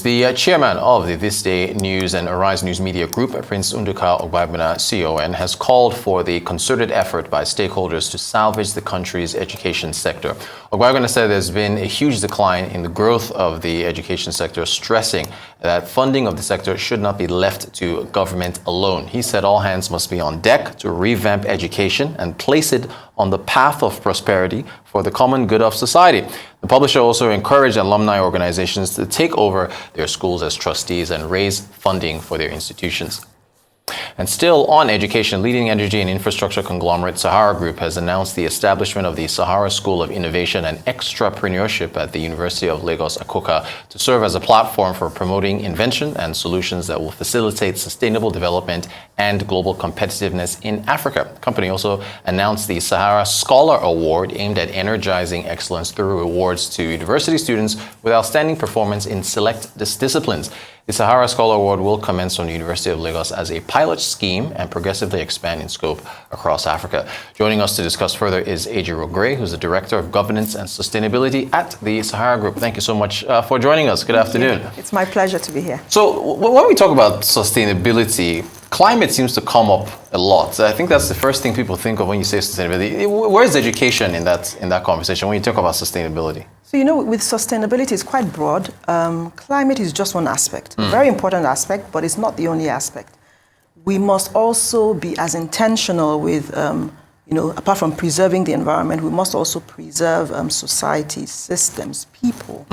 The chairman of the This Day News and Arise News Media Group, Prince Nduka Ogbagbena, CON, has called for the concerted effort by stakeholders to salvage the country's education sector. Ogbagbena said there's been a huge decline in the growth of the education sector, stressing that funding of the sector should not be left to government alone. He said all hands must be on deck to revamp education and place it on the path of prosperity for the common good of society. The publisher also encouraged alumni organizations to take over their schools as trustees and raise funding for their institutions. And still on education, leading energy and infrastructure conglomerate Sahara Group has announced the establishment of the Sahara School of Innovation and Extrapreneurship at the University of Lagos Alloa to serve as a platform for promoting invention and solutions that will facilitate sustainable development and global competitiveness in Africa. The company also announced the Sahara Scholar Award aimed at energizing excellence through awards to university students with outstanding performance in select disciplines. The Sahara Scholar Award will commence on the University of Lagos as a pilot scheme and progressively expand in scope across Africa. Joining us to discuss further is Ejiro Gray, who's the Director of Governance and Sustainability at the Sahara Group. Thank you so much for joining us. Good afternoon. It's my pleasure to be here. So when we talk about sustainability, climate seems to come up a lot. I think that's the first thing people think of when you say sustainability. Where's education in that conversation when you talk about sustainability? So, with sustainability, it's quite broad. Climate is just one aspect, a very important aspect, but it's not the only aspect. We must also be as intentional with, apart from preserving the environment, we must also preserve society, systems, people.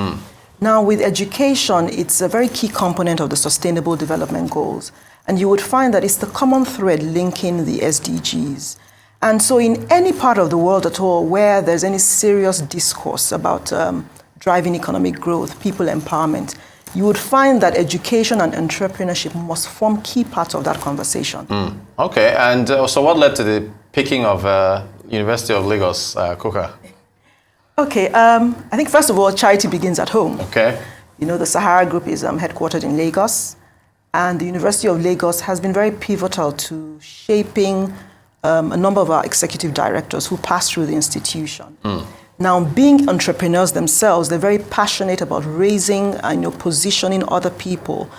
Now, with education, it's a very key component of the Sustainable Development Goals. And you would find that it's the common thread linking the SDGs. And so in any part of the world at all where there's any serious discourse about driving economic growth, people empowerment, you would find that education and entrepreneurship must form key parts of that conversation. Okay, and so what led to the picking of University of Lagos Alloa? Okay, I think first of all, charity begins at home. Okay. The Sahara Group is headquartered in Lagos, and the University of Lagos has been very pivotal to shaping a number of our executive directors who pass through the institution. Now, being entrepreneurs themselves, they're very passionate about raising and positioning other people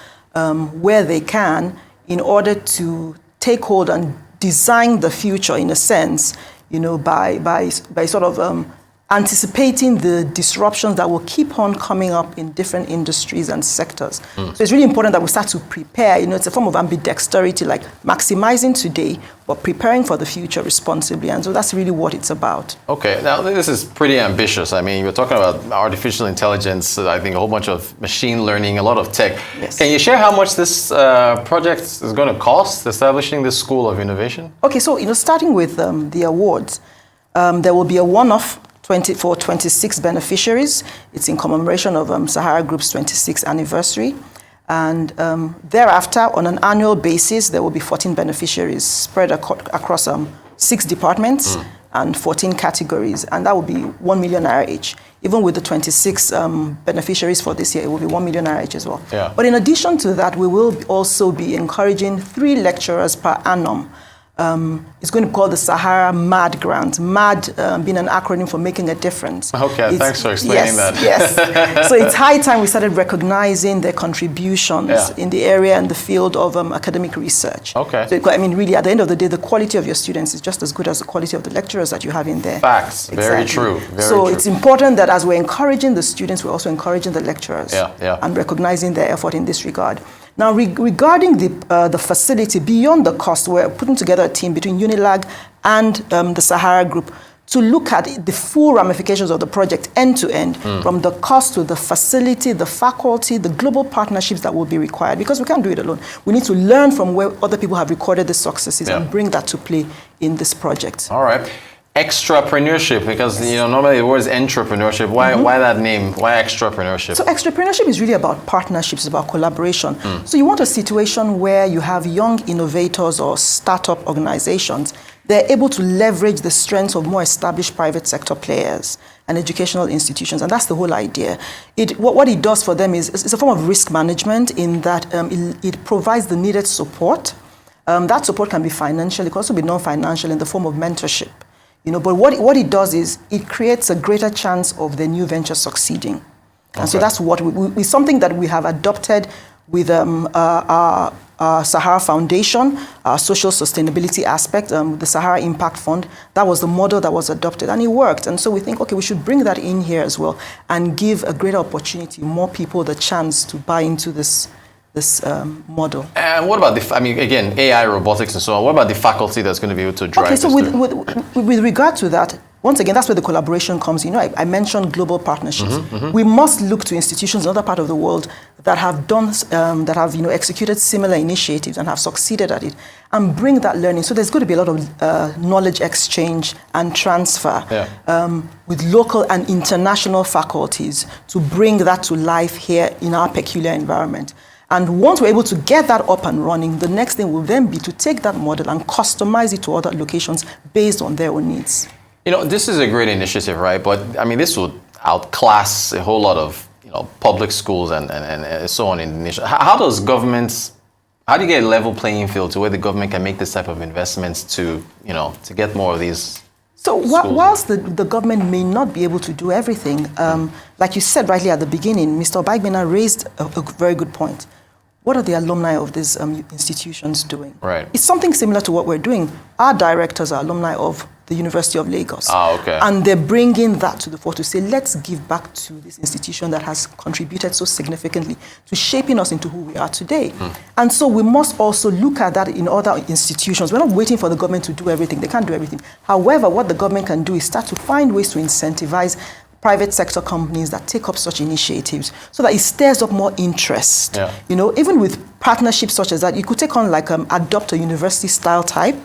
where they can in order to take hold and design the future, in a sense, by sort of anticipating the disruptions that will keep on coming up in different industries and sectors. So it's really important that we start to prepare. It's a form of ambidexterity, like maximizing today, but preparing for the future responsibly. And so that's really what it's about. Okay, now this is pretty ambitious. I mean, you're talking about artificial intelligence, I think a whole bunch of machine learning, a lot of tech. Yes. Can you share how much this project is going to cost, establishing this School of Innovation? Okay, so starting with the awards, there will be a one-off for 26 beneficiaries. It's in commemoration of Sahara Group's 26th anniversary. And thereafter, on an annual basis, there will be 14 beneficiaries spread across 6 departments and 14 categories. And that will be 1 million naira each. Even with the 26 beneficiaries for this year, it will be 1 million naira each as well. Yeah. But in addition to that, we will also be encouraging 3 lecturers per annum. It's going to be called the Sahara MAD grant. MAD being an acronym for making a difference. Okay, thanks for explaining that. Yes. So it's high time we started recognizing their contributions in the area and the field of academic research. Okay. So, really, at the end of the day, the quality of your students is just as good as the quality of the lecturers that you have in there. Facts. Exactly. Very true. Very true. It's important that as we're encouraging the students, we're also encouraging the lecturers and recognizing their effort in this regard. Now, regarding the facility, beyond the cost, we're putting together a team between UNILAG and the Sahara Group to look at the full ramifications of the project end to end, from the cost to the facility, the faculty, the global partnerships that will be required, because we can't do it alone. We need to learn from where other people have recorded the successes and bring that to play in this project. All right. Extrapreneurship, because normally the word is entrepreneurship. Why that name? Why extrapreneurship? So extrapreneurship is really about partnerships, about collaboration. So you want a situation where you have young innovators or startup organizations. They're able to leverage the strengths of more established private sector players and educational institutions, and that's the whole idea. What it does for them is it's a form of risk management in that it provides the needed support. That support can be financial, it can also be non-financial in the form of mentorship. But what it does is it creates a greater chance of the new venture succeeding. And so that's what it's something that we have adopted with our Sahara Foundation, our social sustainability aspect, the Sahara Impact Fund. That was the model that was adopted, and it worked. And so we think, okay, we should bring that in here as well and give a greater opportunity, more people the chance to buy into this model. And what about again, AI, robotics, and so on? What about the faculty that's going to be able to drive this? Okay, so with regard to that, once again, that's where the collaboration comes. You know, I mentioned global partnerships. We must look to institutions in other part of the world that have done, executed similar initiatives and have succeeded at it, and bring that learning. So there's going to be a lot of knowledge exchange and transfer with local and international faculties to bring that to life here in our peculiar environment. And once we're able to get that up and running, the next thing will then be to take that model and customize it to other locations based on their own needs. You know, this is a great initiative, right? But I mean, this would outclass a whole lot of public schools and so on in the nation. How do you get a level playing field to where the government can make this type of investments to get more of these? So whilst the government may not be able to do everything, like you said rightly at the beginning, Mr. Obagbena raised a very good point. What are the alumni of these institutions doing? Right. It's something similar to what we're doing. Our directors are alumni of the University of Lagos. Okay. And they're bringing that to the fore to say, let's give back to this institution that has contributed so significantly to shaping us into who we are today. And so we must also look at that in other institutions. We're not waiting for the government to do everything. They can't do everything. However, what the government can do is start to find ways to incentivize private sector companies that take up such initiatives so that it stirs up more interest. Yeah. You know, even with partnerships such as that, you could take on like adopt a university style type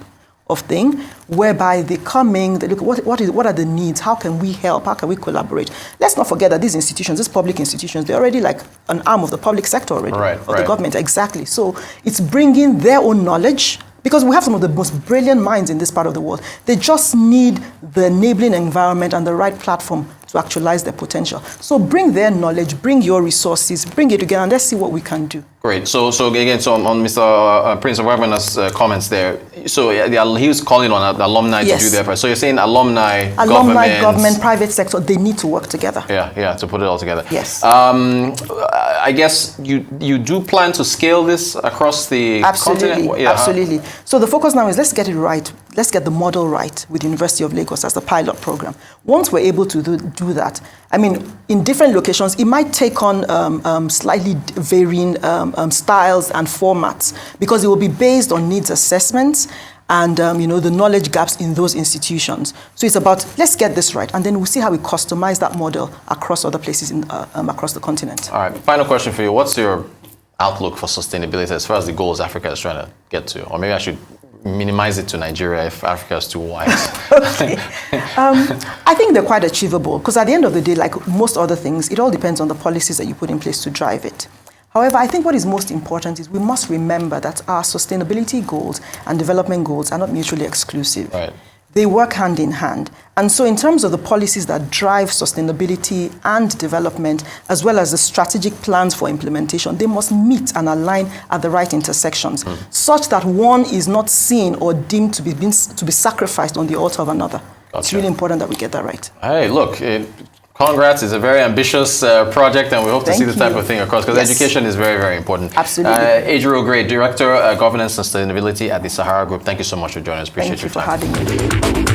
of thing, whereby they come in, they look what are the needs, how can we help, how can we collaborate. Let's not forget that these institutions, these public institutions, they're already like an arm of the public sector already, of the government, exactly. So it's bringing their own knowledge, because we have some of the most brilliant minds in this part of the world. They just need the enabling environment and the right platform to actualize their potential. So bring their knowledge, bring your resources, bring it together, and let's see what we can do. Great. So again, on Mr. Prince Obagbena's comments there, so he was calling on the alumni to do their part. So you're saying alumni, government, private sector, they need to work together. Yeah, to put it all together. Yes. I guess you do plan to scale this across the continent? Yeah. Absolutely. So the focus now is let's get it right. Let's get the model right with University of Lagos as the pilot program. Once we're able to do that, I mean, in different locations, it might take on slightly varying styles and formats, because it will be based on needs assessments and the knowledge gaps in those institutions. So it's about, let's get this right, and then we'll see how we customize that model across other places across the continent. All right, final question for you. What's your outlook for sustainability as far as the goals Africa is trying to get to? Or maybe I should minimize it to Nigeria if Africa is too wide. Okay. I think they're quite achievable, because at the end of the day, like most other things, it all depends on the policies that you put in place to drive it. However, I think what is most important is we must remember that our sustainability goals and development goals are not mutually exclusive. Right. They work hand in hand. And so in terms of the policies that drive sustainability and development, as well as the strategic plans for implementation, they must meet and align at the right intersections, such that one is not seen or deemed to be sacrificed on the altar of another. Gotcha. It's really important that we get that right. Hey, look, congrats. It's a very ambitious project, and we hope to see this type of thing across, because education is very, very important. Absolutely. Ejiro Gray, Director, Governance and Sustainability at the Sahara Group. Thank you so much for joining us. Appreciate your time. Thank you for having me.